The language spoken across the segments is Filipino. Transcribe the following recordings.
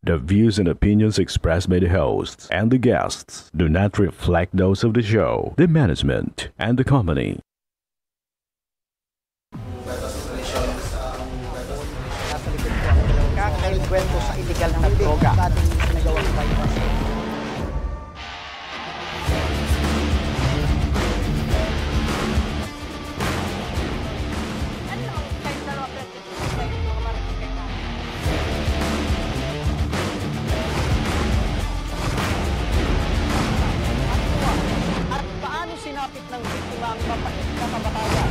The views and opinions expressed by the hosts and the guests do not reflect those of the show, the management, and the company. Kwento sa illegal na droga. Dating sinagawang bypass. At paano sinapit ng biktima ang mapait na kamatayan?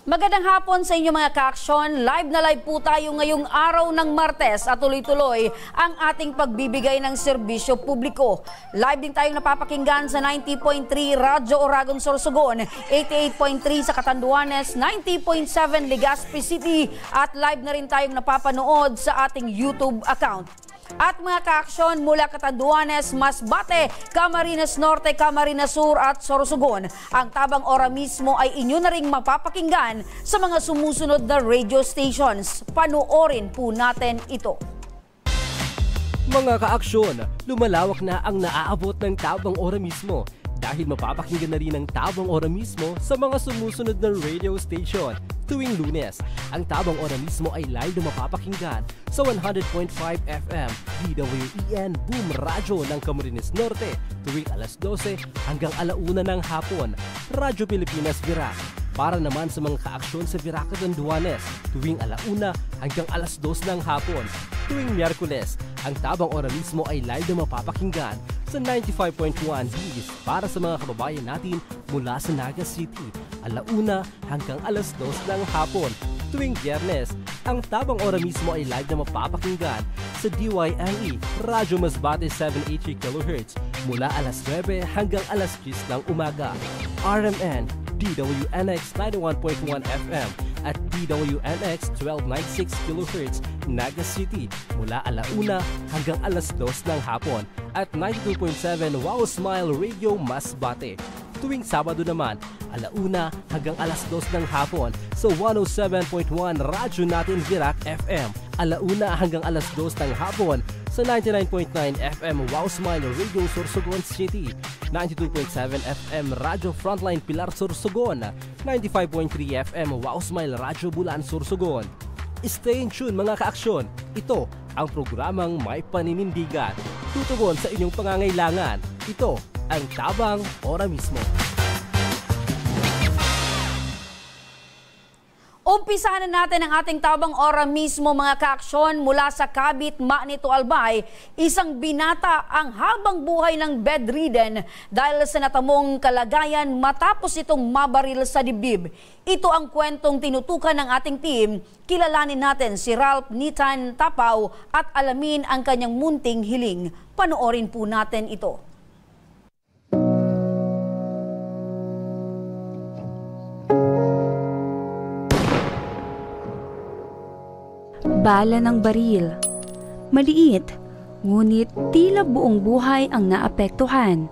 Magandang hapon sa inyo mga ka-aksyon. Live na live po tayo ngayong araw ng Martes at tuloy-tuloy ang ating pagbibigay ng serbisyo publiko. Live din tayong napapakinggan sa 90.3 Radyo Oragon Sorsogon, 88.3 sa Catanduanes, 90.7 Legazpi City at live na rin tayong napapanood sa ating YouTube account. At mga ka-aksyon mula Catanduanes, Masbate, Camarines Norte, Camarines Sur at Sorsogon, ang Tabang Ora mismo ay inyo na ring mapapakinggan sa mga sumusunod na radio stations. Panoorin po natin ito. Mga ka-aksyon, lumalawak na ang naaabot ng Tabang Ora mismo dahil mapapakinggan na rin ang Tabang Ora mismo sa mga sumusunod na radio station. Tuwing Lunes, ang Tabang Ora mismo ay live na mapapakinggan sa 100.5 FM DWEN Boom Radyo ng Camarines Norte tuwing alas 12 hanggang alauna ng hapon, Radyo Pilipinas Virac. Para naman sa mga ka-aksyon sa Virac Catanduanes tuwing alauna hanggang alas 2 ng hapon. Tuwing Miyerkules, ang Tabang Ora mismo ay live na mapapakinggan sa 95.1 Ds para sa mga kababayan natin mula sa Naga City, alauna hanggang alas 2 ng hapon. Tuwing Biyernes, ang Tabang Ora mismo ay live na mapapakinggan sa DYME, Radyo Masbate 780 kHz mula alas 9 hanggang alas 10 ng umaga. RMN, DWNX 91.1 FM at DWNX 1296 kHz Naga City mula alauna hanggang alas 2 ng hapon at 92.7 Wow Smile Radio Masbate. Tuwing Sabado naman, alauna hanggang alas 2 ng hapon sa 107.1 Radyo Natin Virac FM, alauna hanggang alas 2 ng hapon sa 99.9 FM Wow Smile Radio Sorsogon City, 92.7 FM Radyo Frontline Pilar Sorsogon, 95.3 FM Wow Smile Radyo Bulan Sorsogon. Stay in tune mga ka-aksyon. Ito ang programang may paninindigan. Tutugon sa inyong pangangailangan. Ito ang Tabang Ora mismo. Umpisahan na natin ang ating Tabang Ora mismo mga ka-aksyon mula sa Kabit, Manito, Albay. Isang binata ang habang buhay ng bedridden dahil sa natamong kalagayan matapos itong mabaril sa dibdib. Ito ang kwentong tinutukan ng ating team. Kilalanin natin si Ralph Nitan Tapaw at alamin ang kanyang munting hiling. Panoorin po natin ito. Bala ng baril. Maliit, ngunit tila buong buhay ang naapektuhan.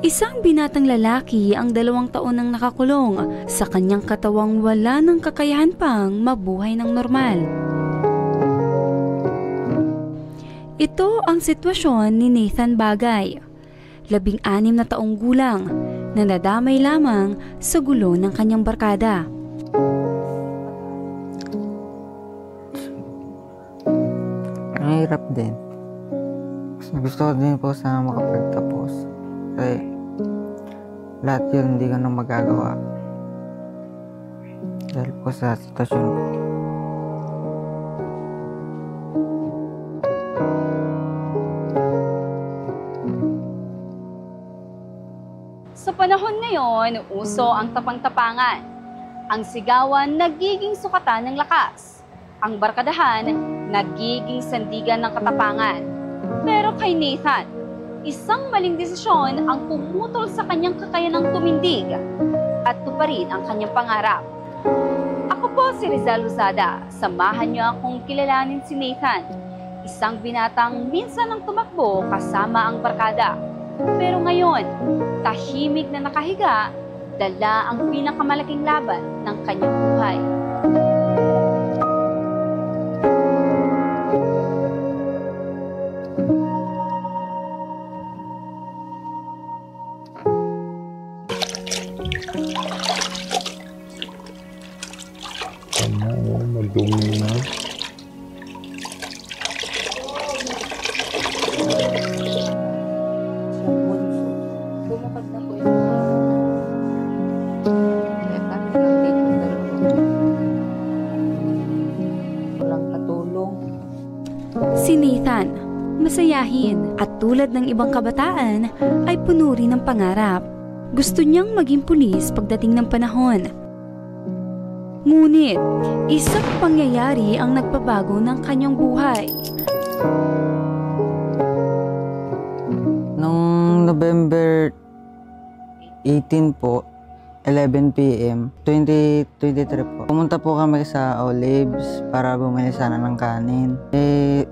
Isang binatang lalaki ang 2 taon nang nakakulong sa kanyang katawang wala ng kakayahan pang mabuhay ng normal. Ito ang sitwasyon ni Nathan Bagay, 16 na taong gulang na nadamay lamang sa gulo ng kanyang barkada. Mahirap din. Gusto ko din po sana makapagtapos. Kasi lahat yun hindi ko na magagawa. Dahil po sa sitwasyon ko. So Sa panahon ngayon, uso ang tapang-tapangan. Ang sigawan nagiging sukatan ng lakas. Ang barkadahan nagiging sandigan ng katapangan. Pero kay Nathan, isang maling desisyon ang pumutol sa kanyang kakayanang tumindig at tuparin ang kanyang pangarap. Ako po si Rizal Luzada. Samahan niyo akong kilalanin si Nathan, isang binatang minsan ang tumakbo kasama ang barkada. Pero ngayon, tahimik na nakahiga, dala ang pinakamalaking laban ng kanyang buhay. Madumi na. Bumukad na po yung kami lang dito dalawa. Walang katulong. Si Nathan, masayahin at tulad ng ibang kabataan ay puno rin ng pangarap. Gusto niyang maging pulis pagdating ng panahon. Ngunit, isang pangyayari ang nagpabago ng kanyang buhay. Noong November 18 po, 11 p.m. 2023 po. Pumunta po kami sa Olives para bumili sana ng kanin.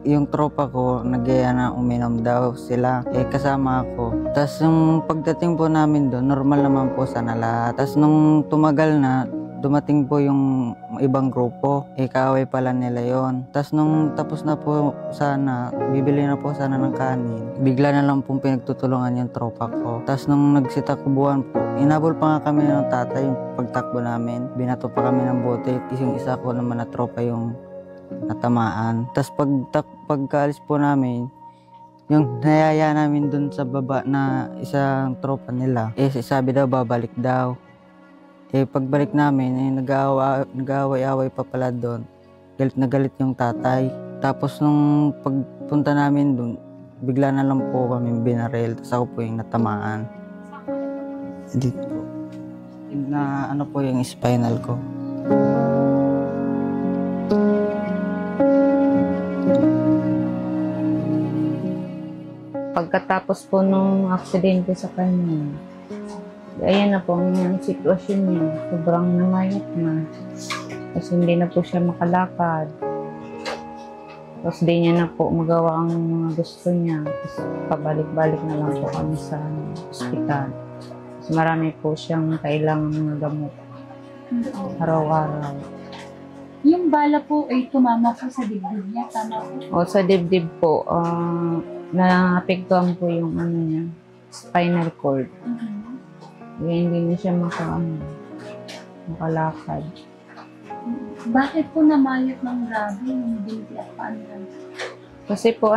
Yung tropa ko, nag-aya na uminom daw sila. Kasama ako. Tapos yung pagdating po namin doon, normal naman po sana lahat. Tapos nung tumagal na, dumating po yung ibang grupo. Kaaway pala nila yon. Tapos nung tapos na po sana, bibili na po sana ng kanin. Bigla na lang pong pinagtutulungan yung tropa ko. Tapos nung nagsitakbuhan po, inabol pa nga kami ng tatay yung pagtakbo namin. Binato pa kami ng bote. Yung isa ko naman na tropa yung natamaan. Tapos pagkaalis po namin, yung nayaya namin dun sa baba na isang tropa nila, sabi daw babalik daw. Pagbalik namin, nag-aaway-away pa pala doon. Galit na galit yung tatay. Tapos nung pagpunta namin doon, bigla na lang po kami binaril. Tapos ako po yung natamaan. Dito po. Na ano po yung spinal ko. Pagkatapos po nung aksidente sa kanya, ayan na po ang sitwasyon niya. Sobrang namayat na. Tapos hindi na po siya makalakad. Tapos di niya na po magawa ang mga gusto niya. Tapos pabalik-balik na lang po kami sa ospital. Tapos marami po siyang kailangan mga gamot. Araw-araw. Yung bala po ay tumama po sa dibdib niya, tama po? O sa dibdib po, naapektuhan po yung ano niya, spinal cord. Kaya hindi na siya makalakad. Bakit po namayat ng grabe yung binti at paan? Kasi po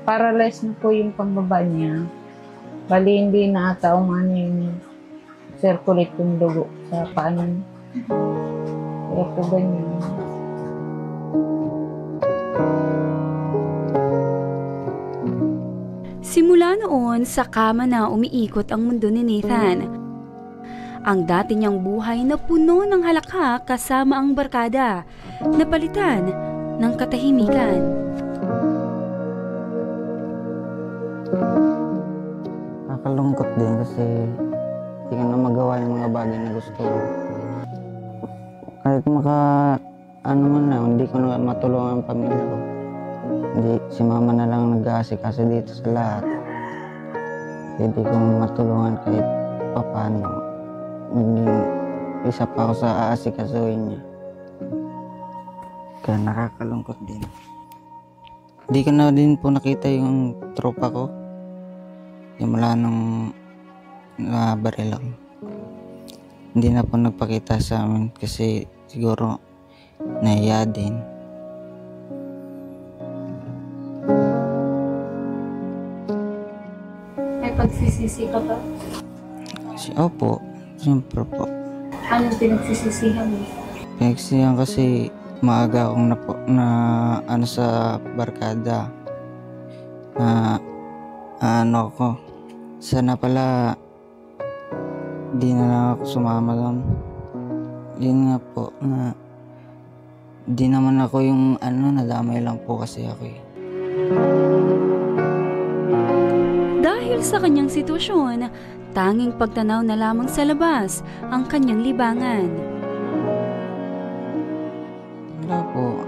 paralyzed na po yung pangbaba niya. Bali hindi na ata yung circulate yung dugo sa paan niya. Kaya po ganyan. Simula noon, sa kama na umiikot ang mundo ni Nathan. Ang dati niyang buhay na puno ng halakha kasama ang barkada, napalitan ng katahimikan. Nakakalungkot din kasi hindi ko na magawa yung mga bagay na gusto ko. Kahit hindi ko na matulungan ang pamilya ko. Hindi, si mama na lang nag-aasikaso dito sa lahat. Hindi ko matulungan kahit paano. Isa pa ako sa aasikasuhin niya. Kaya nakakalungkot din. Hindi ko na din po nakita yung tropa ko. Yung mula nung nabaril ako. Hindi na po nagpakita sa amin kasi siguro nahiya din. May pagsisisi ka ba? Opo, siyempre po. Anong pinagsisisihan mo? Pinagsisihan kasi maaga akong sa barkada. Sana pala di na lang ako sumama doon. Yun nga po na di naman ako yung nadamay lang po kasi ako eh. Dahil sa kanyang sitwasyon, tanging pagtanaw na lamang sa labas ang kanyang libangan. Wala po.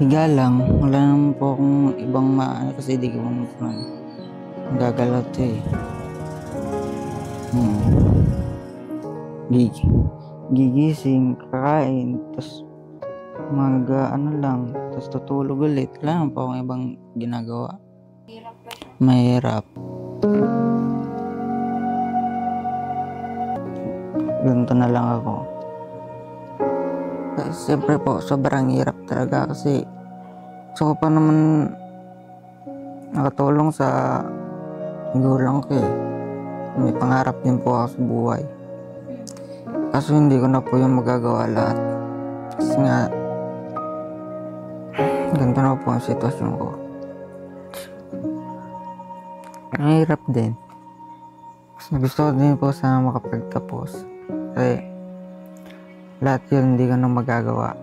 Higa lang. Wala naman po akong ibang kasi di ko naman gagalaw ito eh. Gigising, kakain, tapos tapos tutulog ulit. Wala naman po akong ibang ginagawa. Mahirap. Ganito na lang ako. Siyempre po, sobrang hirap talaga kasi gusto ko pa naman nakatulong sa gulang ko eh. May pangarap din po ako sa buhay. Kaso hindi ko na po yung magagawa lahat. Kasi nga, ganito na po ang sitwasyon ko. Mahirap din. Gusto ko din po sana makapagtapos. Kasi lahat yun hindi ko na magagawa.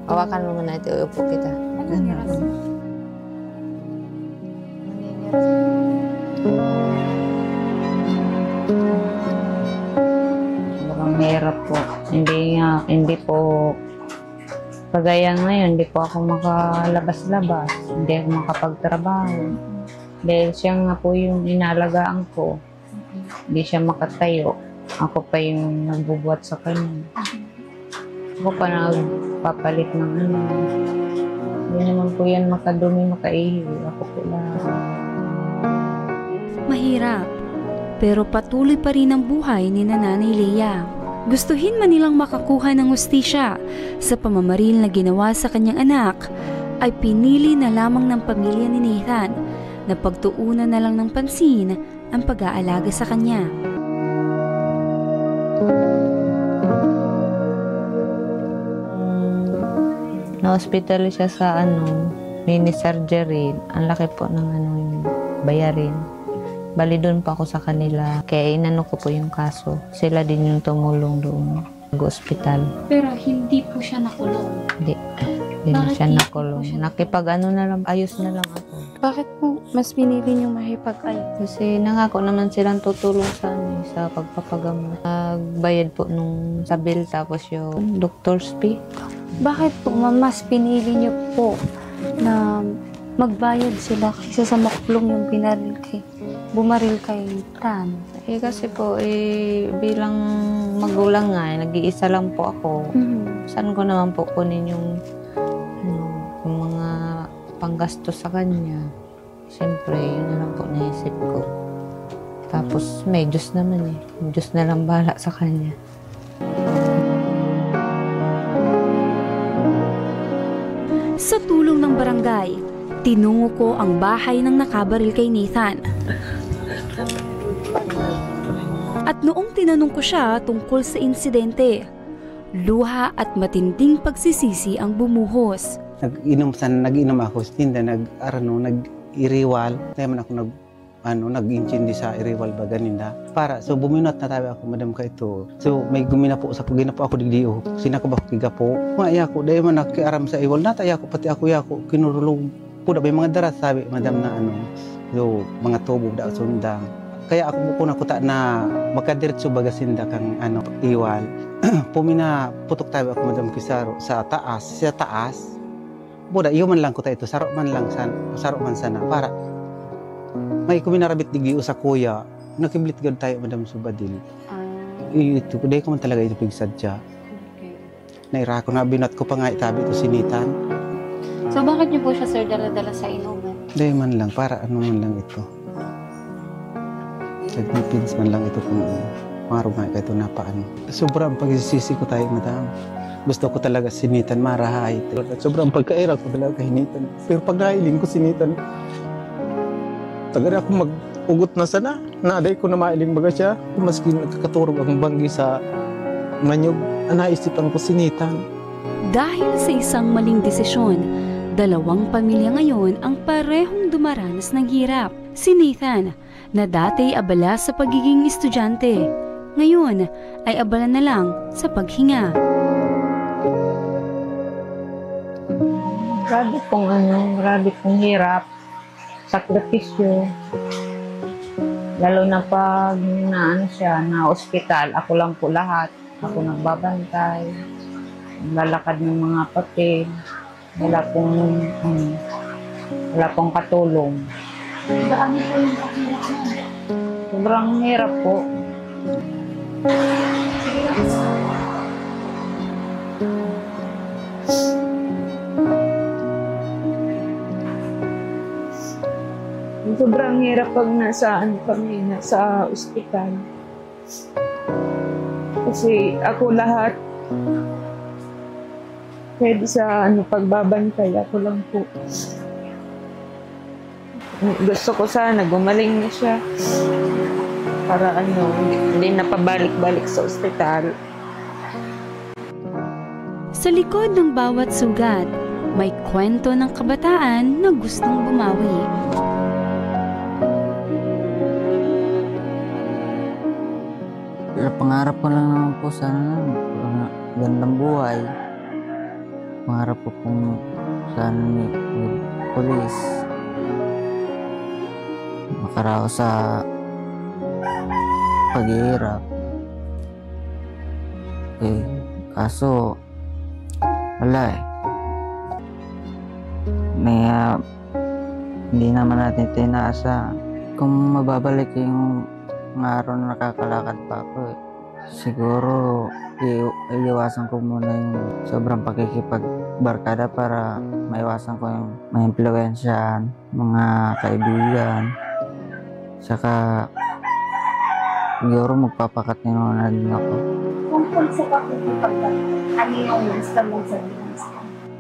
Hawakan mo muna ito, upo kita. Mukhang mahirap po. Hindi po kagaya ngayon, hindi po ako makalabas-labas. Hindi ako makapagtrabaho. Dahil siya nga po yung inalagaan ko. Hindi siya makatayo. Ako pa yung nagbubuhat sa kanya. Ako pa nagpapalit ng Hindi naman po yan makadumi, makaihi. Ako po lang. Mahirap, pero patuloy pa rin ang buhay ni Nanay Lea. Gustuhin man nilang makakuha ng hustisya sa pamamaril na ginawa sa kanyang anak, ay pinili na lamang ng pamilya ni Nathan na pagtuunan na lang ng pansin ang pag-aalaga sa kanya. Na-hospital siya sa mini surgery. Ang laki po ng yung bayarin. Bali doon pa ako sa kanila. Kaya inano ko po yung kaso. Sila din yung tumulong doon. Nag-hospital. Pero hindi po siya nakulong? Hindi. Hindi na siya nakulong. Nakipag na lang, ayos na lang ako. Bakit po mas pinili niyong makipag-ayos? Kasi nangako naman silang tutulong sa pagpapagamot. Nagbayad po nung sa bill tapos yung doctor's fee. Bakit po mas pinili niyo po na magbayad sila kaysa sa makulong yung bumaril kay Tan? Kasi po, bilang magulang nga, nag-iisa lang po ako. Saan ko naman po kunin yung mga panggastos sa kanya? Siyempre, yun na lang po naisip ko. Tapos, may Diyos naman Diyos na lang bahala sa kanya. Sa tulong ng barangay, tinungo ko ang bahay ng nakabaril kay Nathan. At noong tinanong ko siya tungkol sa insidente, luha at matinding pagsisisi ang bumuhos. Nag-inom ako, nag-iriwal. Kaya man ako nag-intindi sa iriwal ba ganinda. So buminat na tayo ako, madam ka ito. So may gumina po ako digdiyo. Sinako ba ko kigapo? Maya ko, dahil man nakiaram sa iwal, nataya ko, pati ako kinurulong. Puda ba yung mga darat, sabi, madam na so mga tubo da sundang. Kaya ako buko na kuta na makadiretso bagasinda kang iwal. Pumina putok tayo ako madam kisaro sa taas. Buda iyo man lang ko ito, saro man sana para may kuminarabit digyo sa kuya. Nakiblit gud tayo madam subadil. Ito kuday ko man talaga ito pigsadya. Okay. Naira ko na binat ko pa nga itabi ito sinitan. So bakit niyo po siya sir dala-dala sa inuman? Day man lang para man lang ito. Nagpipins man lang ito kung marumay ka ito na paano. Sobrang pagsisisi ko tayo, madam. Gusto ko talaga sinitan, marahay. Sobrang pagkaira ko talaga hinitan. Pero pag nahiling ko sinitan, tagari ako mag-ugot na sana. Naaday ko na mailing baga siya. Maski nagkakaturog ang banggi sa manyog, naisipan ko sinitan. Dahil sa isang maling desisyon, dalawang pamilya ngayon ang parehong dumaranas ng hirap. Si Nathan, na dati abala sa pagiging estudyante, ngayon ay abala na lang sa paghinga. Grabe pong hirap, sakripisyo. Lalo na pag na ospital, ako lang po lahat. Ako nagbabantay, lalakad ng mga papel, wala pong katulong. Saan po yung kahirap mo? Sobrang hirap po. Sobrang hirap pag nasa ospital. Kasi ako lahat, pwede sa pagbabantay, ako lang po. Gusto ko sana gumaling na siya para hindi na pabalik-balik sa ospital. Sa likod ng bawat sugat, may kwento ng kabataan na gustong bumawi. Pangarap ko lang naman po sana gandang buhay. Pangarap ko pong sana ni polis. Makaraos sa paghihirap. Kaso wala hindi naman natin tinaasa. Kung mababalik yung araw na nakakalakad pa ako, siguro iiwasan ko muna yung sobrang pakikipagbarkada para maiwasan ko yung ma-impluwensyahan, mga kaibigan. Saka siguro magpapakatinonan din ako. Kung sa pakikipagbarkada, ano yung gusto mong sabihin?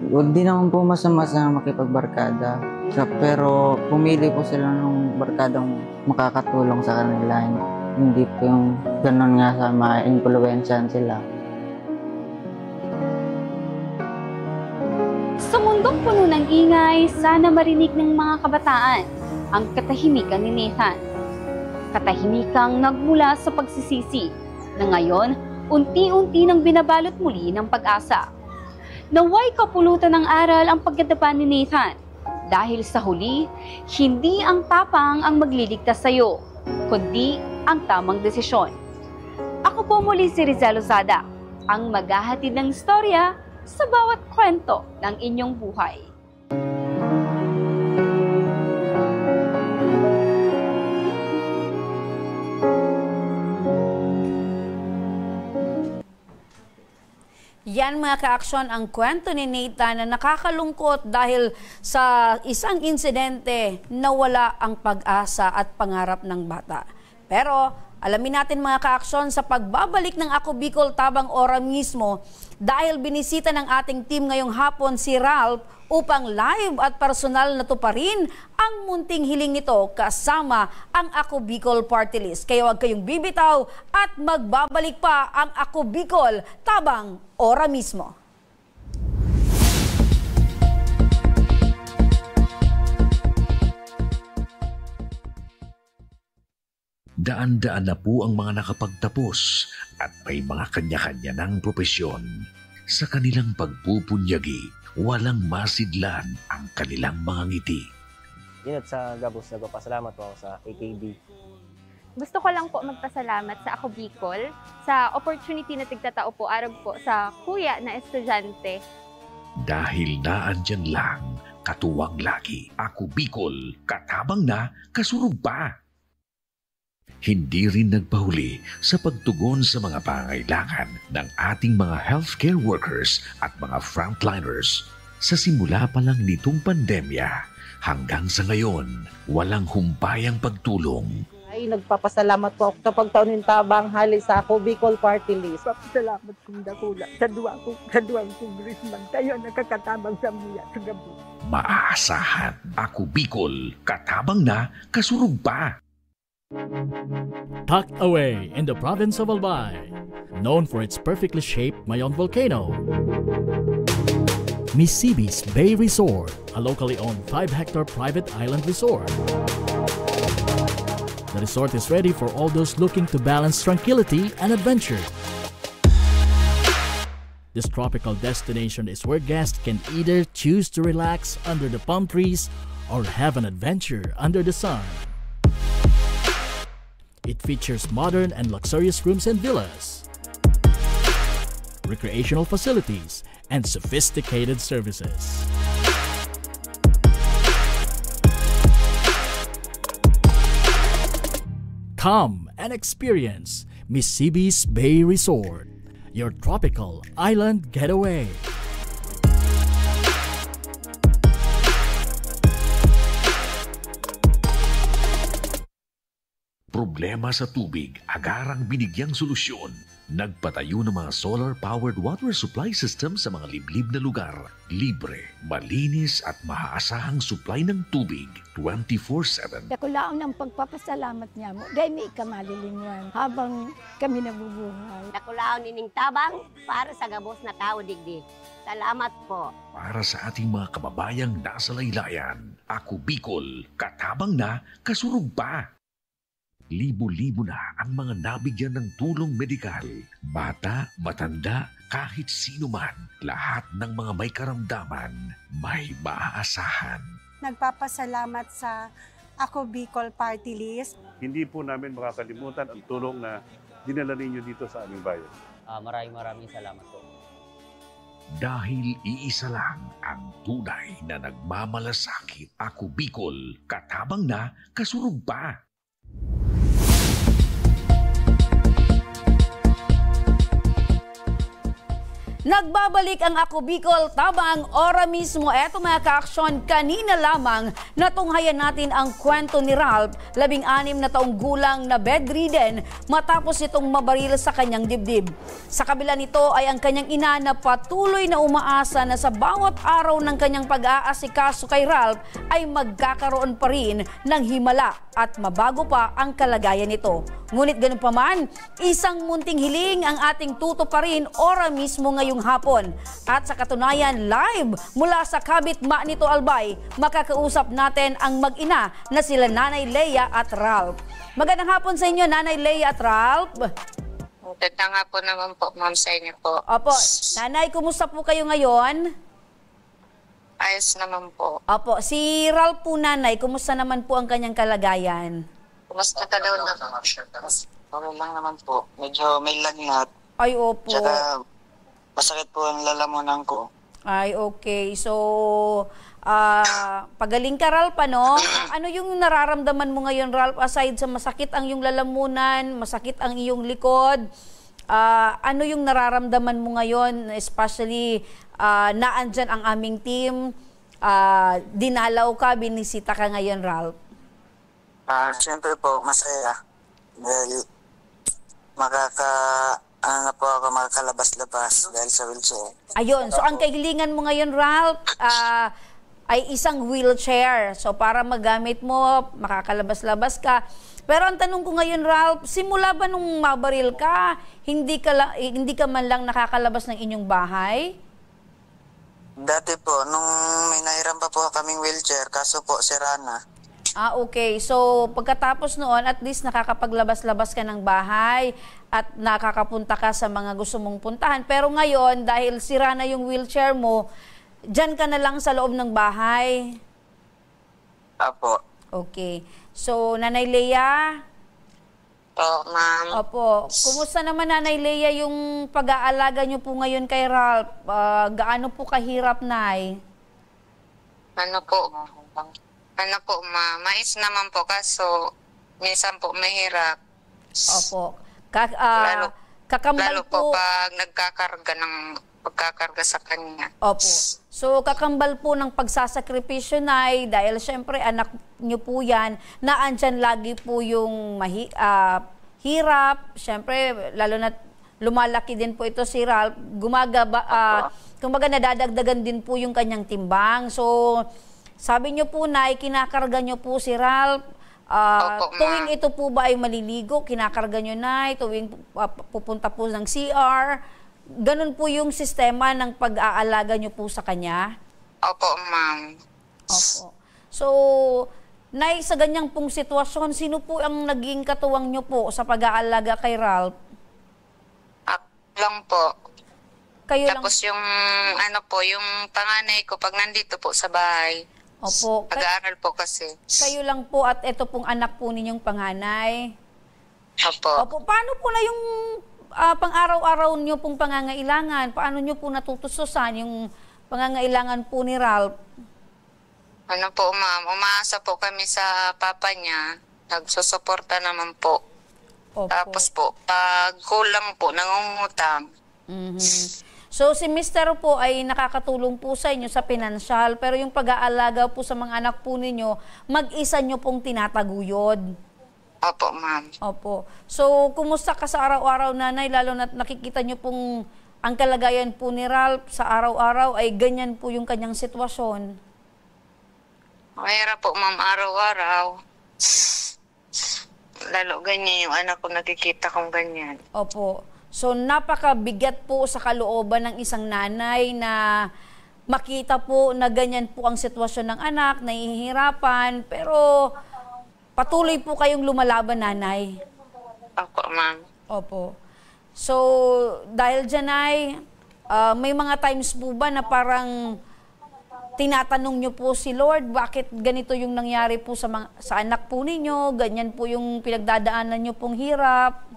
Hindi naman po masama sa makipagbarkada. Pero pumili po sila ng barkadang makakatulong sa kanila. Hindi po yung ganun nga sa ma-influensyahan sila. Sa mundong puno ng ingay, sana marinig ng mga kabataan ang katahimikan ni Nathan. Katahimikang nagmula sa pagsisisi na ngayon unti-unti nang binabalot muli ng pag-asa. Naway kapulutan ng aral ang pagdadapa ni Nathan dahil sa huli, hindi ang tapang ang magliligtas sa iyo, kundi ang tamang desisyon. Ako po muli si Rizal Lozada, ang maghahatid ng istorya sa bawat kwento ng inyong buhay. Yan mga ka-aksyon ang kwento ni Nathan na nakakalungkot dahil sa isang insidente na wala ang pag-asa at pangarap ng bata. Pero alamin natin mga ka-aksyon sa pagbabalik ng Ako Bicol Tabang Ora mismo dahil binisita ng ating team ngayong hapon si Ralph upang live at personal na tuparin ang munting hiling nito kasama ang Ako Bicol Party List. Kaya huwag kayong bibitaw at magbabalik pa ang Ako Bicol Tabang Ora mismo. Daan-daan na po ang mga nakapagtapos at may mga kanya-kanya ng propesyon. Sa kanilang pagpupunyagi, walang masidlan ang kanilang mga ngiti. Yun at sa Gabos, nagpapasalamat po ako sa AKB. Gusto ko lang po magpasalamat sa Ako Bicol sa opportunity na tigtatao po arog po sa kuya na estudyante. Dahil naandyan lang, katuwang lagi, Ako Bicol, katabang na, kasurug pa. Hindi rin nagpahuli sa pagtugon sa mga pangailangan ng ating mga healthcare workers at mga frontliners. Sa simula pa lang nitong pandemya, hanggang sa ngayon, walang humpayang pagtulong. Ay, nagpapasalamat po ako sa pagtaon ng tabang hali sa Ako Bicol Party List. Papasalamat kong dakula sa duwang kongresman. Kayo nakakatabang sa mga sa gabi. Maaasahan, Ako Bicol, katabang na, kasurug pa. Tucked away in the province of Albay, known for its perfectly shaped Mayon volcano, Misibis Bay Resort, a locally owned 5-hectare private island resort. The resort is ready for all those looking to balance tranquility and adventure. This tropical destination is where guests can either choose to relax under the palm trees or have an adventure under the sun. It features modern and luxurious rooms and villas, recreational facilities, and sophisticated services. Come and experience Misibis Bay Resort, your tropical island getaway. Problema sa tubig, agarang binigyang solusyon. Nagpatayo ng mga solar-powered water supply system sa mga liblib na lugar. Libre, malinis at maaasahang supply ng tubig 24/7. Nakulaon ang pagpapasalamat niya mo dahil may ikamalilinguan habang kami nabubuhay. Nakulaon ining tabang para sa gabos na tao digdi. Salamat po. Para sa ating mga kababayang nasa laylayan, Ako Bicol, katabang na, kasurug pa. Libo-libo na ang mga nabigyan ng tulong medikal. Bata, matanda, kahit sino man, lahat ng mga may karamdaman, may maaasahan. Nagpapasalamat sa Ako Bicol Party List. Hindi po namin makakalimutan ang tulong na dinala ninyo dito sa aming bayan. Maraming salamat po. Dahil iisa lang ang tunay na nagmamalasakit. Ako Bicol, katabang na, kasurug pa. Nagbabalik ang Ako Bicol tabang ora mismo. Eto mga ka-aksyon, kanina lamang natunghayan natin ang kwento ni Ralph, 16 na taong gulang na bedridden matapos itong mabaril sa kanyang dibdib. Sa kabila nito ay ang kanyang ina na patuloy na umaasa na sa bawat araw ng kanyang pag-aasikaso kay Ralph ay magkakaroon pa rin ng himala at mabago pa ang kalagayan nito. Ngunit ganun pa man, isang munting hiling ang ating tuto pa rin ora mismo ngayong hapon. At sa katunayan, live mula sa Kabit Manito Albay, makakausap natin ang mag-ina na sila Nanay Leia at Ralph. Magandang hapon sa inyo, Nanay Leia at Ralph. Magandang hapon naman po, ma'am, sa inyo po. Opo. Nanay, kumusta po kayo ngayon? Ayos naman po. Opo. Si Ralph po, Nanay, kumusta naman po ang kanyang kalagayan? Kumusta ka daw na? Okay lang naman po. Medyo may lagnat. Ay, opo. Tsaka masakit po ang lalamunan ko. Ay, okay. So, pagaling ka, Ralph, ano? Ano yung nararamdaman mo ngayon, Ralph, aside sa masakit ang iyong lalamunan, masakit ang iyong likod? Ano yung nararamdaman mo ngayon, especially naandyan ang aming team, dinalaw ka, binisita ka ngayon, Ralph? Siyempre po, masaya. Dahil po ako makakalabas-labas dahil sa wheelchair. Ayun, so ang kahilingan mo ngayon, Ralph, ay isang wheelchair. So para magamit mo, makakalabas-labas ka. Pero ang tanong ko ngayon, Ralph, simula ba nung mabaril ka, hindi ka man lang nakakalabas ng inyong bahay? Dati po, nung may nahiram pa po kaming wheelchair, kaso po sira na. Okay. So, pagkatapos noon, at least nakakapaglabas-labas ka ng bahay at nakakapunta ka sa mga gusto mong puntahan. Pero ngayon, dahil sira na yung wheelchair mo, dyan ka na lang sa loob ng bahay? Apo. Okay. So, Nanay Leia? Ma'am. Opo. Kumusta naman, Nanay Leia, yung pag-aalaga niyo po ngayon kay Ralph? Gaano po kahirap, Nay? Ano po, mais naman po, kaso minsan po mahirap. Opo. Lalo po pag pagkakarga sa kanya. Opo. So, kakambal po ng pagsasakripisyo, Nay, dahil syempre anak niyo po yan, na andyan lagi po yung hirap. Syempre, lalo na lumalaki din po ito si Ralph, kumbaga nadadagdagan din po yung kanyang timbang. So, sabi niyo po, Nay, kinakarga niyo po si Ralph. Tuwing ito po ba ay maliligo, kinakarga niyo, Nay, tuwing pupunta po ng CR. Ganun po yung sistema ng pag-aalaga niyo po sa kanya? Opo, ma'am. Opo. So, Nay, sa ganyang pong sitwasyon, sino po ang naging katuwang nyo po sa pag-aalaga kay Ralph? Lang po. Kayo Tapos yung yung panganay ko pag nandito po sa bahay. Opo. Pag-aaral po kasi. Kayo lang po at ito pong anak po ninyong panganay. Opo. Opo. Paano po na yung pang-araw-araw nyo pong pangangailangan? Paano nyo po natutususan yung pangangailangan po ni Ralph? Ano po, ma'am, umaasa po kami sa papa niya. Nagsusuporta naman po. Opo. Tapos po, pag kulang po, nangungutang. So, si Mr. po ay nakakatulong po sa inyo sa pinansyal, pero yung pag-aalaga po sa mga anak po ninyo, mag-isa nyo pong tinataguyod. Opo, ma'am. Opo. So, kumusta ka sa araw-araw, nanay, lalo na nakikita nyo pong ang kalagayan po ni Ralph sa araw-araw ay ganyan po yung kanyang sitwasyon? Mahirap po, ma'am, araw-araw. Lalo ganyan yung anak ko, nakikita kong ganyan. Opo. So, napakabigat po sa kalooban ng isang nanay na makita po na ganyan po ang sitwasyon ng anak, nahihirapan, pero patuloy po kayong lumalaban, nanay. Opo, ma'am. Opo. So, dahil dyan ay, may mga times po ba na parang tinatanong nyo po si Lord, bakit ganito yung nangyari po sa anak po ninyo, ganyan po yung pinagdadaanan nyo pong hirap?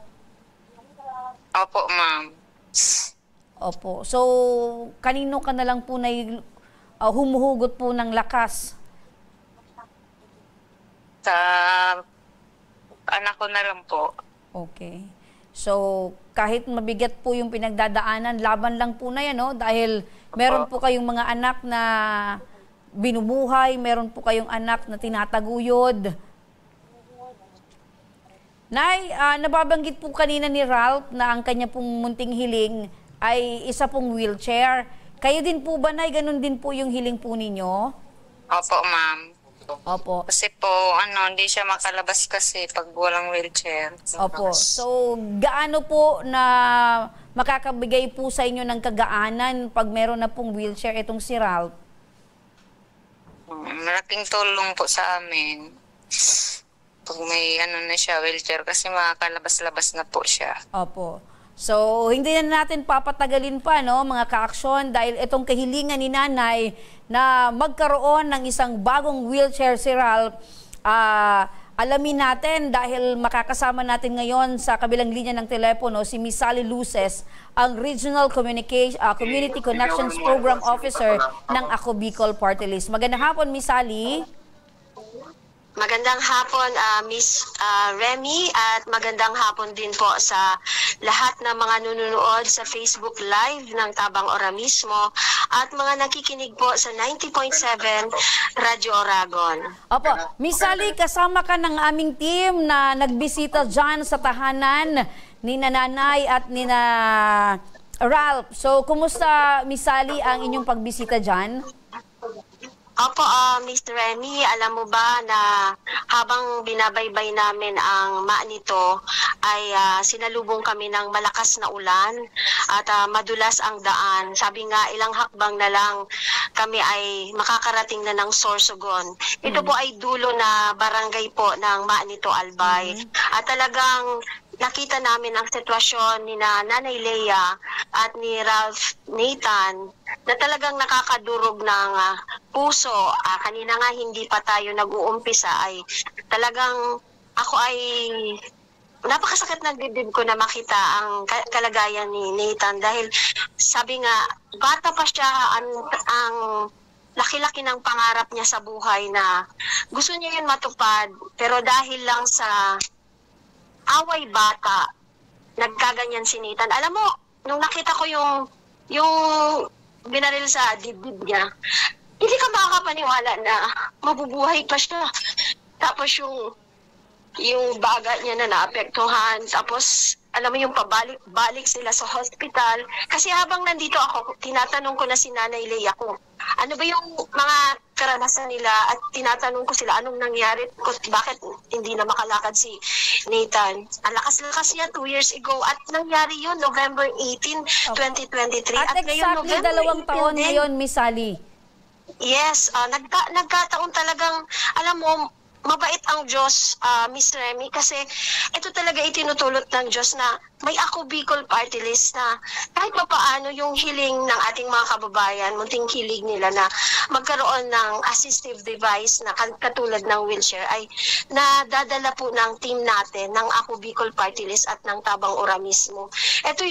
Opo, ma'am. Opo. So, kanino ka na lang po na humuhugot po ng lakas? Sa anak ko na lang po. Okay. So, kahit mabigat po yung pinagdadaanan, laban lang po na yan, no? Dahil meron po kayong mga anak na binubuhay, meron po kayong anak na tinataguyod. Nay, nababanggit po kanina ni Ralph na ang kanya pong munting hiling ay isa pong wheelchair. Kayo din po ba, Nay, ganun din po yung hiling po ninyo? Opo, ma'am. Opo. Kasi po, hindi siya makalabas kasi pag walang wheelchair. Opo. So, gaano po na makakabigay po sa inyo ng kagaanan pag meron na pong wheelchair itong si Ralph? Malaking tulong po sa amin. Pag may na siya, wheelchair, kasi makakalabas-labas na po siya. Opo. So, hindi na natin papatagalin pa, no, mga ka-aksyon, dahil itong kahilingan ni nanay na magkaroon ng isang bagong wheelchair si Ralph, alamin natin dahil makakasama natin ngayon sa kabilang linya ng telepono si Miss Sally Luces, ang Regional Community Connections Program Officer ng Ako Bicol Party List. Magandang hapon, Miss Sally. Magandang hapon, Miss Remy, at magandang hapon din po sa lahat ng mga nanonood sa Facebook Live ng Tabang Ora mismo at mga nakikinig po sa 90.7 Radyo Oragon. Opo, Miss Sally, kasama ka ng aming team na nagbisita dyan sa tahanan ni Nanay at ni Ralph. So, kumusta, Miss Sally, ang inyong pagbisita dyan? Opo, Mr. Remy, alam mo ba na habang binabaybay namin ang nito ay sinalubong kami ng malakas na ulan at madulas ang daan. Sabi nga, ilang hakbang na lang kami ay makakarating na ng Sorsogon. Ito po ay dulo na barangay po ng nito, Albay. At talagang nakita namin ang sitwasyon ni Nanay Leia at ni Ralph Nathan na talagang nakakadurog ng puso. Kanina nga hindi pa tayo nag-uumpisa ay talagang ako ay napakasakit ng dibdib ko na makita ang kalagayan ni Nathan dahil sabi nga bata pa siya, ang laki-laki ng pangarap niya sa buhay na gusto niya yun matupad, pero dahil lang sa away bata, nagkaganyan si Nathan. Alam mo, nung nakita ko yung binaril sa dibdib niya, hindi ka makakapaniwala na mabubuhay pa siya. Tapos yung baga niya na naapektuhan, tapos alam mo yung pabalik-balik sila sa hospital. Kasi habang nandito ako, tinatanong ko na si Nanay Leia ko, ano ba yung mga karanasan nila at tinatanong ko sila anong nangyari, bakit hindi na makalakad si Nathan. Ang lakas-lakas niya 2 years ago at nangyari yun November 18, 2023. At exactly 2 taon ngayon, Miss Sally. Yes, nagkataon talagang, alam mo, mabait ang Diyos, Miss Remy, kasi ito talaga itinutulot ng Diyos na may Ako Bicol Party List na kahit pa paano yung hiling ng ating mga kababayan, munting hilig nila na magkaroon ng assistive device na katulad ng wheelchair ay nadadala po ng team natin, ng Ako Bicol Party List at ng Tabang Ora mismo. Ito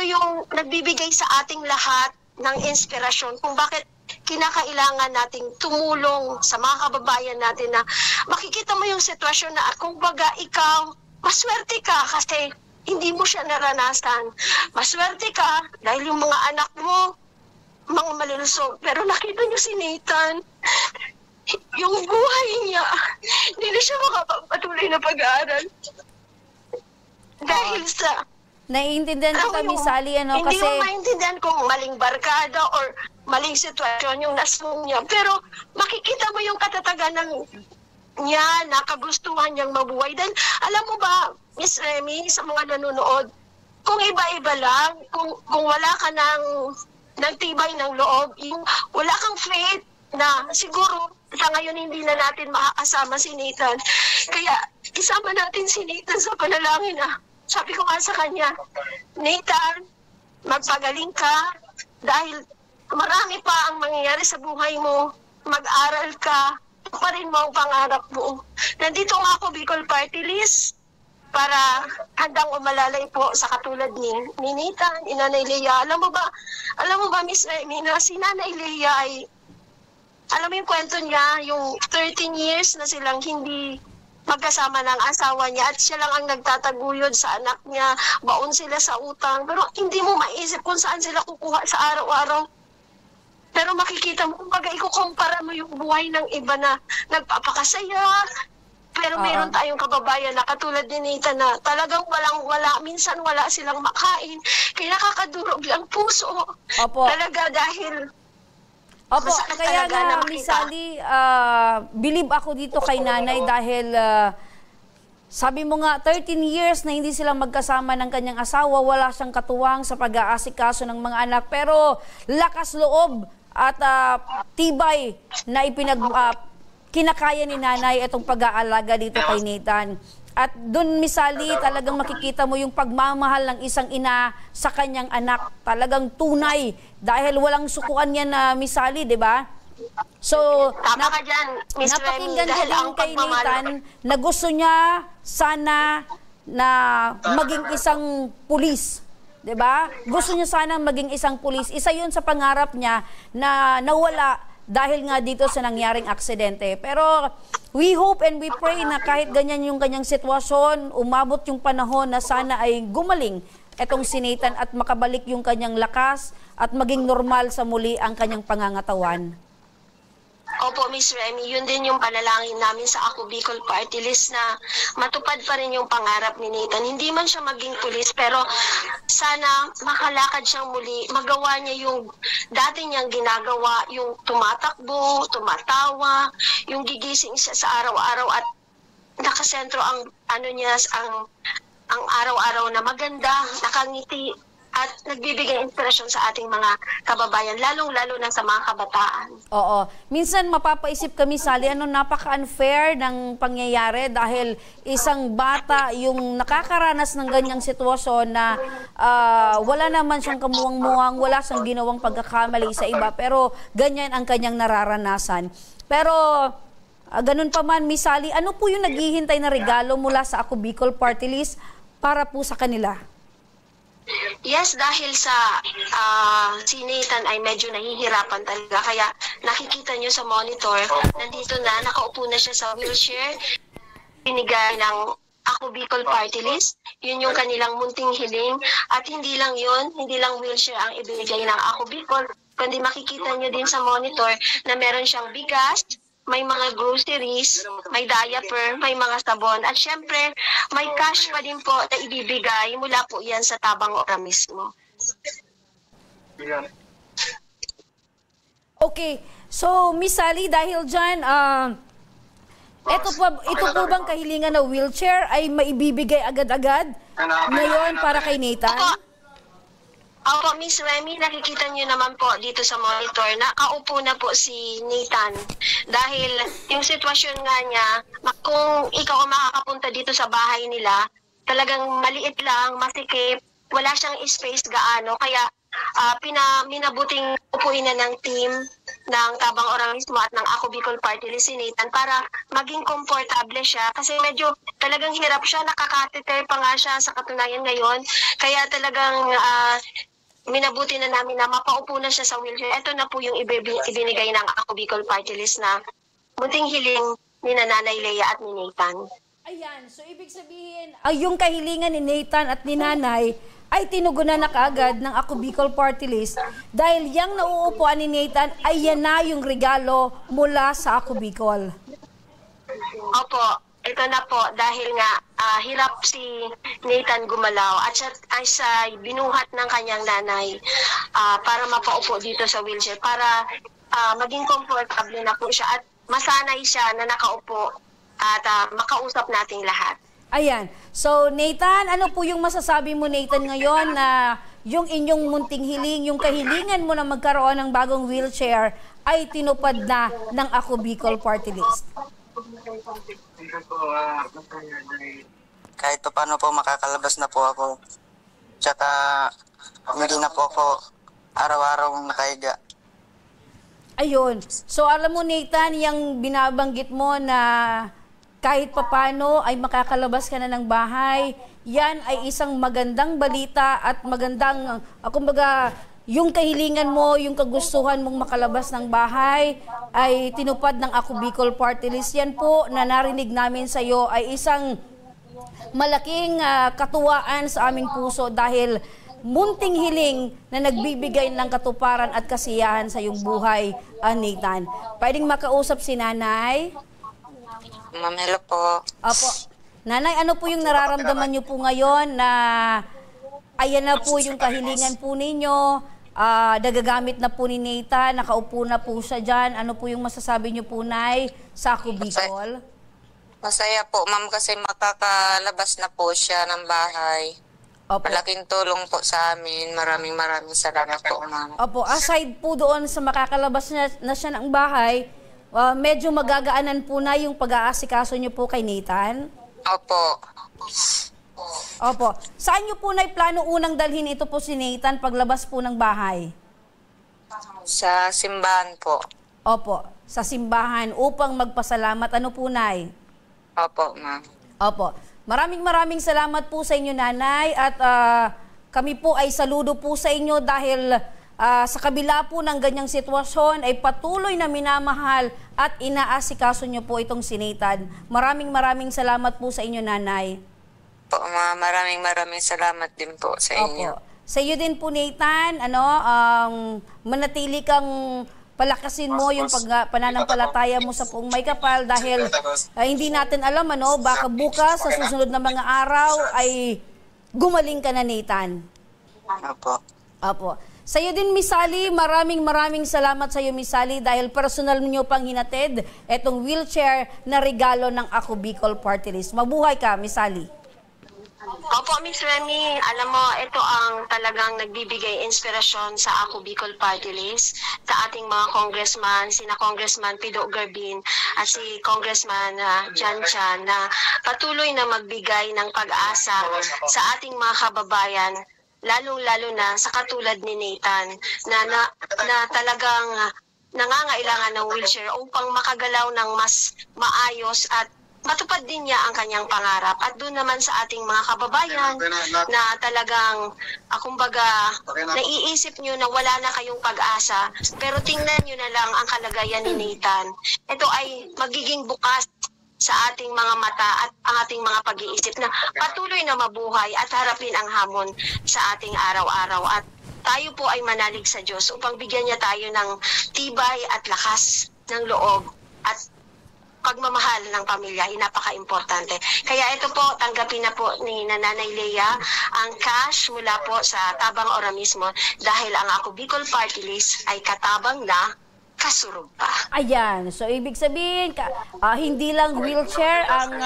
yung nagbibigay sa ating lahat ng inspirasyon kung bakit kinakailangan nating tumulong sa mga kababayan natin na makikita mo yung sitwasyon na kung baga ikaw, maswerte ka kasi hindi mo siya naranasan. Maswerte ka dahil yung mga anak mo, mga malulusog. Pero nakita niyo si Nathan, yung buhay niya, hindi na siya makapatuloy na pag-aaral. Dahil sa... Naiintindihan ko kami, Sally, hindi kasi... mo maintindihan kung maling barkada or maling sitwasyon yung nasong niya. Pero makikita mo yung katatagan niya na kagustuhan niyang mabuhay. Dahil alam mo ba, Miss Remy, sa mga nanonood, kung iba-iba lang, kung wala ka ng tibay ng loob, yung wala kang faith na siguro sa ngayon hindi na natin makakasama si Nathan. Kaya isama natin si Nathan sa panalangin na sabi ko nga sa kanya, Nathan, magpagaling ka dahil marami pa ang mangyayari sa buhay mo. Mag-aral ka, pa rin mo ang pangarap mo. Nandito nga ako, Bicol Party List, para handang umalalay po sa katulad ni Nathan, ni Nanay Lea. Alam mo ba, Miss Remy, na si Nanay Lea ay, alam mo yung kwento niya, yung 13 years na silang hindi magkasama ng asawa niya at siya lang ang nagtataguyod sa anak niya, baon sila sa utang, pero hindi mo maisip kung saan sila kukuha sa araw-araw. Pero makikita mo, kumbaga ikukumpara mo yung buhay ng iba na nagpapakasaya, pero meron tayong kababayan na katulad ni Nathan na talagang walang-wala, minsan wala silang makain, kaya nakakadurog ang puso. Opo. Talaga dahil... Opo, kaya nga, Miss Sally, believe ako dito kay nanay dahil sabi mo nga, 13 years na hindi sila magkasama ng kanyang asawa, wala siyang katuwang sa pag-aasikaso ng mga anak. Pero lakas loob at tibay na kinakaya ni nanay itong pag-aalaga dito kay Nathan. At doon, Miss Sally, talagang makikita mo yung pagmamahal ng isang ina sa kanyang anak. Talagang tunay. Dahil walang sukuan yan na Miss Sally, di ba? So, tama ka dyan, Miss Remy, napakinggan ko din kay Nathan na gusto niya sana na maging isang pulis. Di ba? Gusto niya sana maging isang pulis. Isa yun sa pangarap niya na nawala dahil nga dito sa nangyaring aksidente. Pero we hope and we pray na kahit ganyan yung kanyang sitwasyon, umabot yung panahon na sana ay gumaling etong si Nathan at makabalik yung kanyang lakas at maging normal sa muli ang kanyang pangangatawan. Opo, Miss Remy, yun din yung panalangin namin sa Ako Bicol Party List na matupad pa rin yung pangarap ni Nathan. Hindi man siya maging pulis, pero sana makalakad siyang muli, magawa niya yung dati niyang ginagawa, yung tumatakbo, tumatawa, yung gigising siya sa araw-araw at nakasentro ang ang araw-araw na maganda, nakangiti, at nagbibigay inspirasyon sa ating mga kababayan, lalong-lalo na sa mga kabataan. Oo. Minsan mapapaisip kami, Sally, napaka-unfair ng pangyayari dahil isang bata yung nakakaranas ng ganyang sitwasyon na wala naman siyang kamuwang-muwang, wala siyang ginawang pagkakamali sa iba, pero ganyan ang kanyang nararanasan. Pero ganun pa man, Miss Sally, ano po yung naghihintay na regalo mula sa Ako Bicol Party List para po sa kanila? Yes, dahil sa si Nathan ay medyo nahihirapan talaga. Kaya nakikita nyo sa monitor, nandito na, nakaupo na siya sa wheelchair. Binigay ng Ako Bicol Party List. Yun yung kanilang munting hiling. At hindi lang yun, hindi lang wheelchair ang ibinigay ng Ako Bicol, kundi makikita nyo din sa monitor na meron siyang bigas, may mga groceries, may diaper, may mga sabon, at syempre, may cash pa din po na ibibigay mula po yan sa Tabang Ora mismo. Okay, so Miss Sally, dahil dyan, ito po bang kahilingan na wheelchair ay maibibigay agad-agad ngayon para kay Nathan? Opo, Miss Remy, nakikita niyo naman po dito sa monitor na kaupo na po si Nathan. Dahil yung sitwasyon nga niya, kung ikaw ang makakapunta dito sa bahay nila, talagang maliit lang, masikip, wala siyang space gaano. Kaya minabuting upuin na ng team ng Tabang Oramismo at ng Ako Bicol Party List si Nathan para maging komportable siya. Kasi medyo talagang hirap siya, nakakateter pa nga siya sa katunayan ngayon. Kaya talagang minabuti na namin na mapaupo na siya sa wheelchair. Ito na po yung ibinigay ng Ako Bicol Party List na munting hiling ni Nanay Lea at ni Nathan. Ayan, so ibig sabihin, yung kahilingan ni Nathan at ni Nanay ay tinugunan na kaagad ng Ako Bicol Party List dahil yung nauupuan ni Nathan ay yan na yung regalo mula sa Ako Bicol. Opo, ito na po dahil nga hirap si Nathan gumalaw at siya binuhat ng kanyang nanay para mapaupo dito sa wheelchair para maging comfortable na po siya at masanay siya na nakaupo at makausap nating lahat. Ayan. So, Nathan, ano po yung masasabi mo, Nathan, ngayon na yung inyong munting hiling, yung kahilingan mo na magkaroon ng bagong wheelchair ay tinupad na ng Ako Bicol Party List? Kahit pa paano po makakalabas na po ako. Tsaka hindi na po ako araw-araw nakahiga. Ayun. So, alam mo, Nathan, yung binabanggit mo na kahit papano ay makakalabas ka na ng bahay, yan ay isang magandang balita at magandang, kumbaga, yung kahilingan mo, yung kagustuhan mong makalabas ng bahay ay tinupad ng Ako Bicol Party List. Yan po na narinig namin sa iyo ay isang malaking katuwaan sa aming puso dahil munting hiling na nagbibigay ng katuparan at kasiyahan sa iyong buhay, Nathan. Pwedeng makausap si Nanay? Ma'am, hello po. Apo. Nanay, ano po yung nararamdaman niyo po ngayon na ayan na po yung kahilingan po ninyo, nagagamit na po ni Nathan, nakaupo na po siya dyan. Ano po yung masasabi niyo po, Nay, sa Ako Bicol? Masaya po, ma'am, kasi makakalabas na po siya ng bahay. Opo. Malaking tulong po sa amin. Maraming salamat po, ma'am. Opo, aside po doon sa makakalabas na siya ng bahay, medyo magagaanan po na yung pag-aasikaso niyo po kay Nathan? Opo. Opo. Saan niyo po na plano unang dalhin ito po si Nathan paglabas po ng bahay? Sa simbahan po. Opo, sa simbahan upang magpasalamat. Ano po, Nay? Opo, ma'am. Opo. Maraming salamat po sa inyo, Nanay, at kami po ay saludo po sa inyo dahil sa kabila po ng ganyang sitwasyon ay patuloy na minamahal at inaasikaso niyo po itong si Nathan. Maraming salamat po sa inyo, Nanay. Po, maraming salamat din po sa inyo. Opo. Sa iyo din po, Nathan, manatili kang palakasin mo yung pananampalataya mo sa Poong May Kapal dahil hindi natin alam, baka bukas sa susunod na mga araw ay gumaling ka na, Nathan. Opo. Opo. Sa iyo din, Miss Sally, maraming salamat sa iyo, Miss Sally, dahil personal niyo pang hinatid itong wheelchair na regalo ng Ako Bicol Party List. Mabuhay ka, Miss Sally. Opo, Miss Remy, alam mo, ito ang talagang nagbibigay inspirasyon sa Ako Bicol Party List sa ating mga congressman, sina Congressman Pido Garbin at si Congressman Jan Chan na patuloy na magbigay ng pag-asa sa ating mga kababayan, lalong-lalo na sa katulad ni Nathan na talagang nangangailangan ng wheelchair upang makagalaw ng mas maayos at matupad din niya ang kanyang pangarap. At doon naman sa ating mga kababayan na talagang, kumbaga, naiisip nyo na wala na kayong pag-asa, pero tingnan nyo na lang ang kalagayan ni Nathan. Ito ay magiging bukas sa ating mga mata at ang ating mga pag-iisip na patuloy na mabuhay at harapin ang hamon sa ating araw-araw. At tayo po ay manalig sa Diyos upang bigyan niya tayo ng tibay at lakas ng loob at pagmamahal ng pamilya ay napaka-importante. Kaya ito po, tanggapin na po ni Nanay Lea ang cash mula po sa Tabang Oramismo dahil ang Ako Bicol Party List ay katabang na kasurog pa. Ayan. So, ibig sabihin, hindi lang wheelchair ang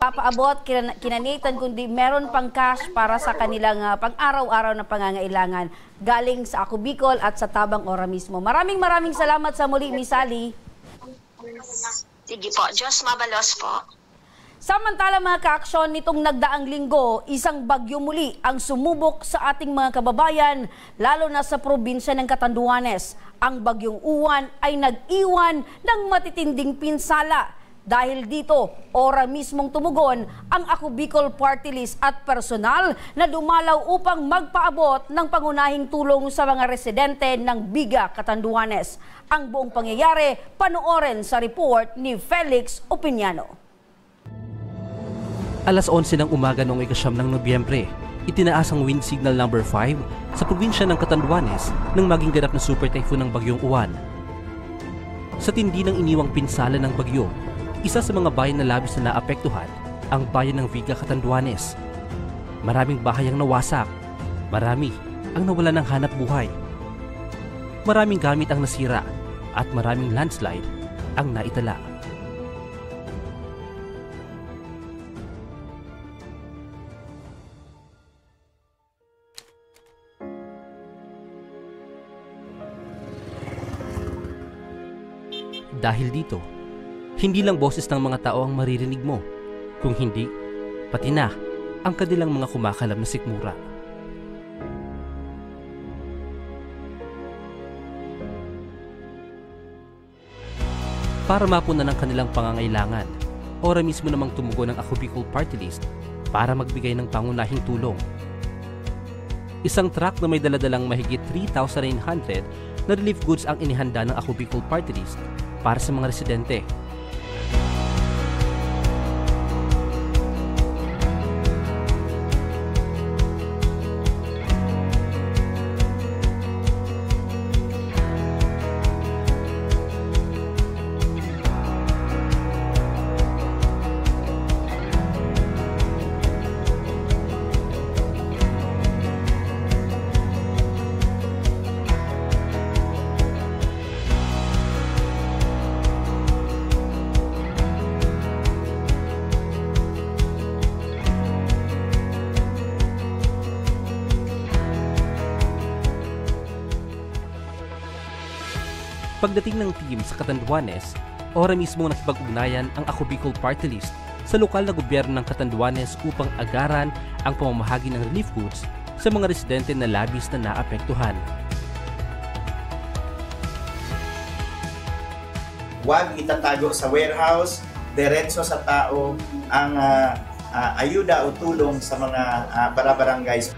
papaabot kina Nathan kundi meron pang cash para sa kanilang pang-araw-araw na pangangailangan galing sa Ako Bicol at sa Tabang Ora mismo. Maraming salamat sa muli, Miss Sally. Sige po, Diyos mabalos po. Samantala mga ka-aksyon, nitong nagdaang linggo, isang bagyo muli ang sumubok sa ating mga kababayan, lalo na sa probinsya ng Catanduanes. Ang bagyong Uwan ay nag-iwan ng matitinding pinsala. Dahil dito, ora mismong tumugon ang Ako Bicol Party List at personal na dumalaw upang magpaabot ng pangunahing tulong sa mga residente ng Biga, Catanduanes. Ang buong pangyayari, panoorin sa report ni Felix Opiniano. Alas 11 ng umaga noong 9 ng Nobyembre, itinaas ang wind signal number 5 sa probinsya ng Catanduanes nang maging ganap na super typhoon ng bagyong Uwan. Sa tindi ng iniwang pinsala ng bagyo, isa sa mga bayan na labis na naapektuhan ang bayan ng Viga, Catanduanes. Maraming bahay ang nawasak, marami ang nawalan ng hanap buhay. Maraming gamit ang nasira at maraming landslide ang naitala. Dahil dito, hindi lang boses ng mga tao ang maririnig mo, kung hindi, pati na ang kanilang mga kumakalam na sikmura. Para mapunan ang kanilang pangangailangan, ora mismo namang tumugon ang Ako Bicol Party List para magbigay ng pangunahing tulong. Isang truck na may daladalang mahigit 3,900 na relief goods ang inihanda ng Ako Bicol Party List para sa mga residente. Pagdating ng team sa Catanduanes, ora mismo nakipag-ugnayan ang Ako Bicol Party List sa lokal na gobyerno ng Catanduanes upang agaran ang pamamahagi ng relief goods sa mga residente na labis na naapektuhan. Huwag itatago sa warehouse, diretso sa tao ang ayuda o tulong sa mga barabarangays.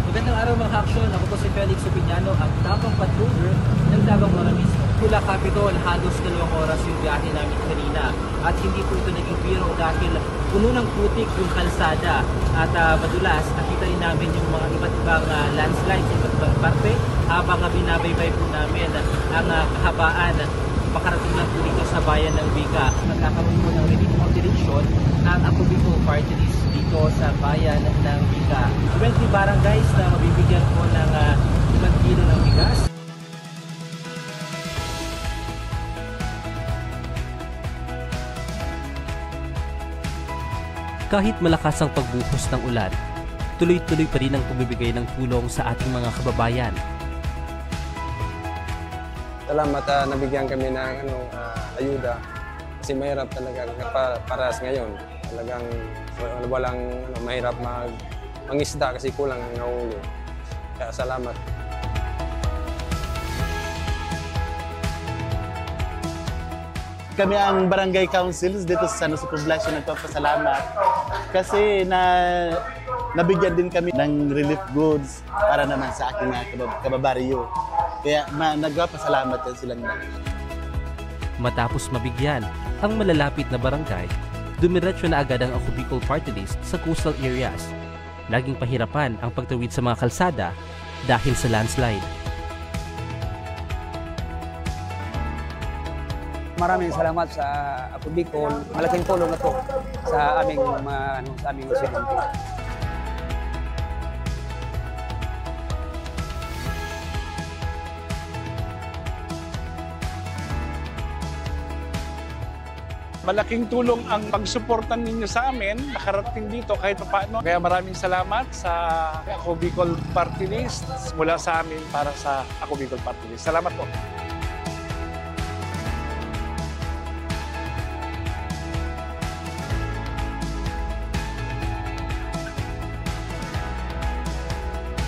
Magandang araw mga aksyon, ako po si Felix Opiniano, ang tapang patrolyer ng Tabang Ora mismo. Mula Capitol, halos 2 oras yung biyahe namin kanina. At hindi po ito naging biro dahil puno ng putik yung kalsada. At madulas, nakita rin namin yung mga iba't ibang landslides sa iba't ibang parte habang binabaybay po namin ang kahabaan makarating lang po dito sa bayan ng Viga. Nagkakaroon po ng relief operation ang Ako Bicol Party List dito sa bayan ng Viga. 20 barangays na mabibigyan po ng 5 kilo ng bigas. Kahit malakas ang pagbuhos ng ulan, tuloy-tuloy pa rin ang pagbibigay ng tulong sa ating mga kababayan. Salamat nabigyan kami ng ayuda kasi mahirap talaga para sa ngayon. Talagang walang mahirap mangisda kasi kulang ang nahuli. Kaya salamat. Kami ang barangay councils dito sa San Jose Poblacion nagpapasalamat kasi nabigyan din kami ng relief goods para naman sa aking mga kababaryo. Kaya nagpapasalamat din silang lahat. Matapos mabigyan ang malalapit na barangay, dumiretso na agad ang Ako Bicol Party List sa coastal areas. Naging pahirapan ang pagtawid sa mga kalsada dahil sa landslide. Maraming salamat sa Ako Bicol. Malaking tulong na to sa aming residente. Malaking tulong ang pagsuportan ninyo sa amin, nakarating dito kahit paano. Kaya maraming salamat sa Ako Bicol Party List mula sa amin para sa Ako Bicol Party List. Salamat po.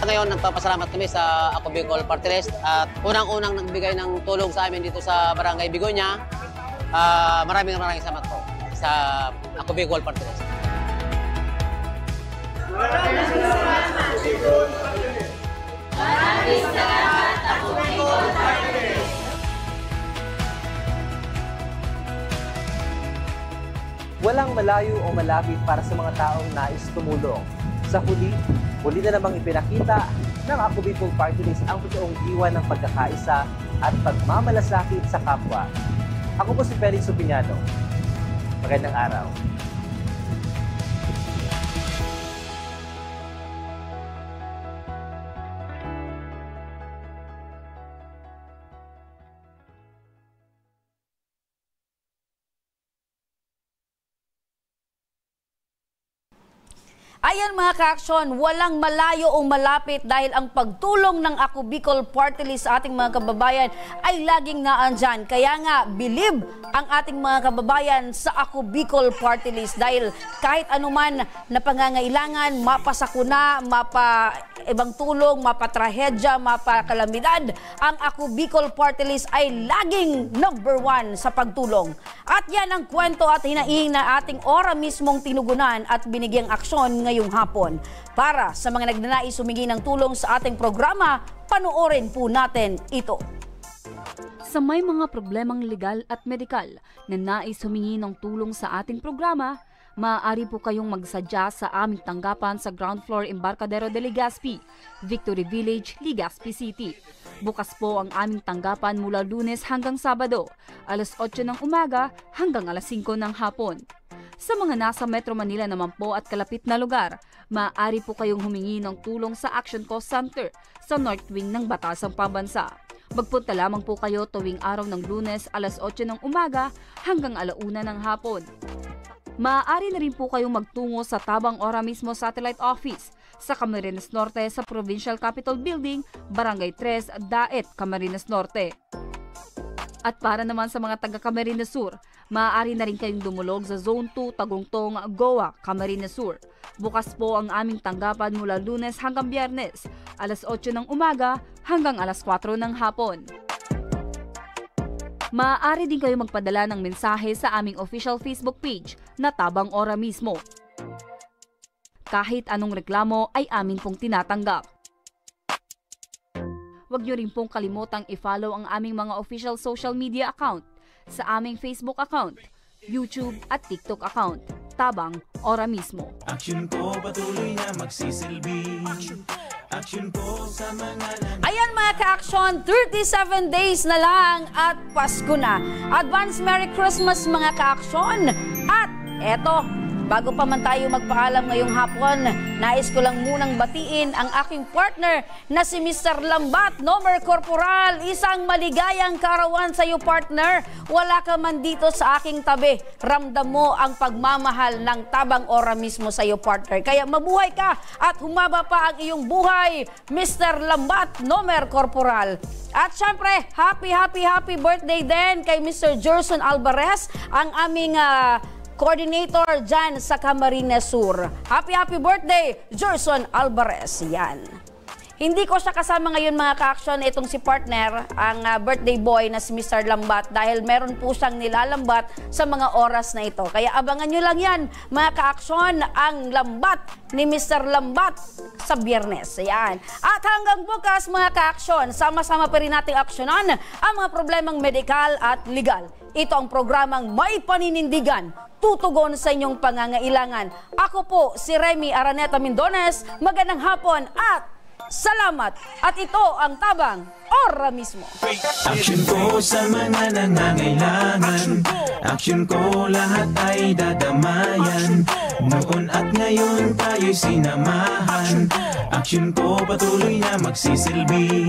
Ngayon, nagpapasalamat kami sa Ako Bicol Party List at unang-unang nagbigay ng tulong sa amin dito sa Barangay Bigonya. Maraming salamat po sa Ako Bicol Party List. Maraming salamat, Ako Bicol Party List. Walang malayo o malapit para sa mga taong nais tumulong. Sa huli na namang ipinakita ng Ako Bicol Party List ang totoong diwa ng pagkakaisa at pagmamalasakit sa kapwa. Ako po si Felix Opiniano. Magandang araw. Ayan mga ka-aksyon, walang malayo o malapit dahil ang pagtulong ng Ako Bicol Party List sa ating mga kababayan ay laging naandyan. Kaya nga, believe ang ating mga kababayan sa Ako Bicol Party List dahil kahit anuman na pangangailangan, mapasakuna, mapa-ibang tulong, mapatrahedya, mapakalamidad, ang Ako Bicol Party List ay laging #1 sa pagtulong. At yan ang kwento at hinaing na ating ora mismong tinugunan at binigyang aksyon ngayong hapon. Para sa mga nagnanais humingi ng tulong sa ating programa, panoorin po natin ito. Sa may mga problemang legal at medikal na nais humingi ng tulong sa ating programa, maaari po kayong magsadya sa aming tanggapan sa ground floor Embarcadero de Legazpi, Victory Village, Legazpi City. Bukas po ang aming tanggapan mula Lunes hanggang Sabado, alas 8 ng umaga hanggang alas 5 ng hapon. Sa mga nasa Metro Manila naman po at kalapit na lugar, maaari po kayong humingi ng tulong sa Action Cost Center sa North Wing ng Batasang Pambansa. Magpunta lamang po kayo tuwing araw ng Lunes alas 8 ng umaga hanggang alauna ng hapon. Maaari na rin po kayong magtungo sa Tabang Ora mismo Satellite Office sa Camarines Norte sa Provincial Capitol Building, Barangay 3, Daet, Camarines Norte. At para naman sa mga taga Camarines Sur, maaari na rin kayong dumulog sa Zone 2, Tagungtong, Goa, Camarines Sur. Bukas po ang aming tanggapan mula Lunes hanggang Biyernes, alas 8 ng umaga hanggang alas 4 ng hapon. Maaari din kayo magpadala ng mensahe sa aming official Facebook page na Tabang Ora mismo. Kahit anong reklamo ay amin pong tinatanggap. Huwag niyo rin pong kalimutang i-follow ang aming mga official social media account sa aming Facebook account, YouTube at TikTok account, Tabang Ora mismo. Action ko patuloy na magsisilbi. Action ko sa mga... Ayan mga ka-aksyon, 37 days na lang at Pasko na. Advance Merry Christmas mga ka-aksyon. At eto, bago pa man tayo magpaalam ngayong hapon, nais ko lang munang batiin ang aking partner na si Mr. Lambat, Nomer Corporal. Isang maligayang karawan sa iyo, partner. Wala ka man dito sa aking tabi. Ramdam mo ang pagmamahal ng Tabang Ora mismo sa iyo, partner. Kaya mabuhay ka at humaba pa ang iyong buhay, Mr. Lambat, Nomer Corporal. At syempre, happy birthday din kay Mr. Gerson Alvarez, ang aming coordinator dyan sa Camarines Sur. Happy birthday, Gerson Alvarez. Yan. Hindi ko siya kasama ngayon mga ka-aksyon, itong si partner, ang birthday boy na si Mr. Lambat, dahil meron po siyang nilalambat sa mga oras na ito. Kaya abangan nyo lang yan mga ka-aksyon, ang lambat ni Mr. Lambat sa Biyernes. Yan. At hanggang bukas mga ka-aksyon, sama-sama pa rin nating aksyonan ang mga problemang medikal at legal. Ito ang programang May Paninindigan, tutugon sa inyong pangangailangan. Ako po si Remy Araneta Mindones. Magandang hapon at salamat. At ito ang Tabang Ora mismo. Action ko sa mga nangangailangan. Action ko lahat ay dadamayan. Noon at ngayon tayo'y sinamahan. Action ko patuloy na magsisilbi.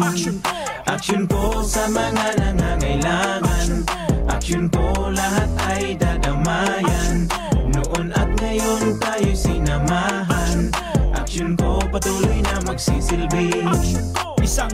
Action ko sa mga nangangailangan. Aksyon ko lahat ay dadamayan. Noon at ngayon tayo'y sinamahan. Aksyon ko patuloy na magsisilbi. Isang